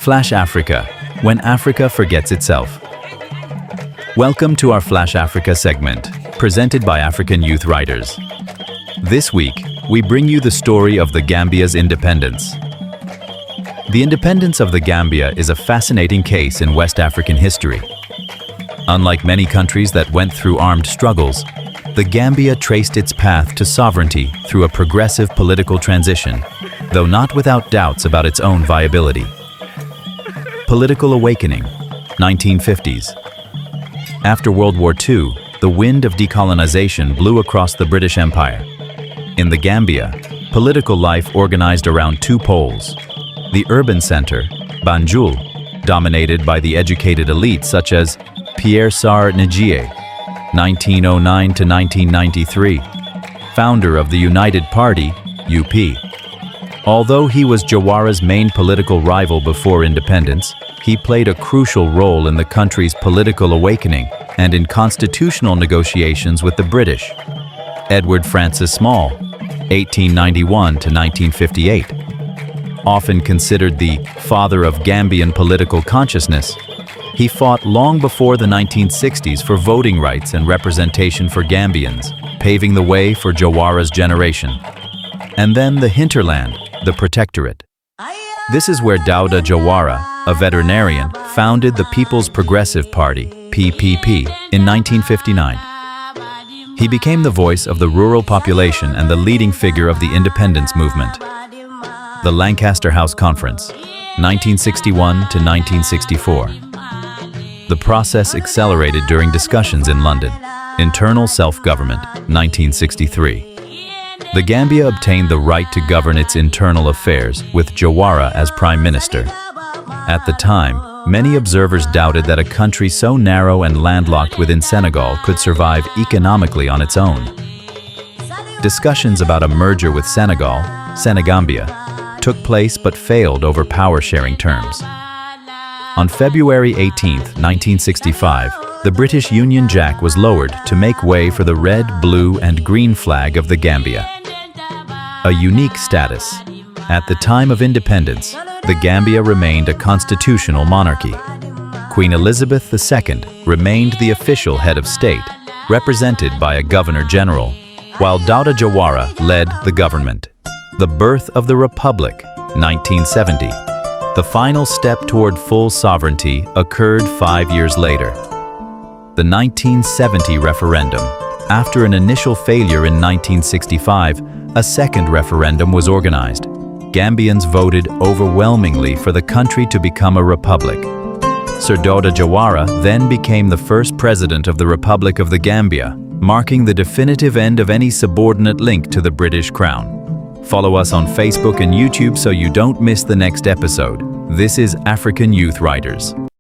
Flash Africa, when Africa forgets itself. Welcome to our Flash Africa segment, presented by African Youth Writers. This week, we bring you the story of the Gambia's independence. The independence of the Gambia is a fascinating case in West African history. Unlike many countries that went through armed struggles, the Gambia traced its path to sovereignty through a progressive political transition, though not without doubts about its own viability. Political awakening, 1950s. After World War II, the wind of decolonization blew across the British Empire. In the Gambia, political life organized around two poles. The urban center, Banjul, dominated by the educated elite such as Pierre Sarr Njie, 1909 to 1993, founder of the United Party, UP. Although he was Jawara's main political rival before independence, he played a crucial role in the country's political awakening and in constitutional negotiations with the British. Edward Francis Small, 1891 to 1958. Often considered the father of Gambian political consciousness, he fought long before the 1960s for voting rights and representation for Gambians, paving the way for Jawara's generation. And then the hinterland, the protectorate. This is where Dawda Jawara, a veterinarian, founded the People's Progressive Party, PPP, in 1959. He became the voice of the rural population and the leading figure of the independence movement. The Lancaster House Conference, 1961 to 1964. The process accelerated during discussions in London. Internal self-government, 1963. The Gambia obtained the right to govern its internal affairs with Jawara as Prime Minister. At the time, many observers doubted that a country so narrow and landlocked within Senegal could survive economically on its own. Discussions about a merger with Senegal, Senegambia, took place but failed over power-sharing terms. On February 18, 1965, the British Union Jack was lowered to make way for the red, blue, and green flag of the Gambia. A unique status. At the time of independence, the Gambia remained a constitutional monarchy. Queen Elizabeth II remained the official head of state, represented by a governor-general, while Dawda Jawara led the government. The birth of the Republic, 1970. The final step toward full sovereignty occurred 5 years later. The 1970 referendum. After an initial failure in 1965, a second referendum was organized. Gambians voted overwhelmingly for the country to become a republic. Sir Dawda Jawara then became the first president of the Republic of the Gambia, marking the definitive end of any subordinate link to the British Crown. Follow us on Facebook and YouTube so you don't miss the next episode. This is African Youth Writers.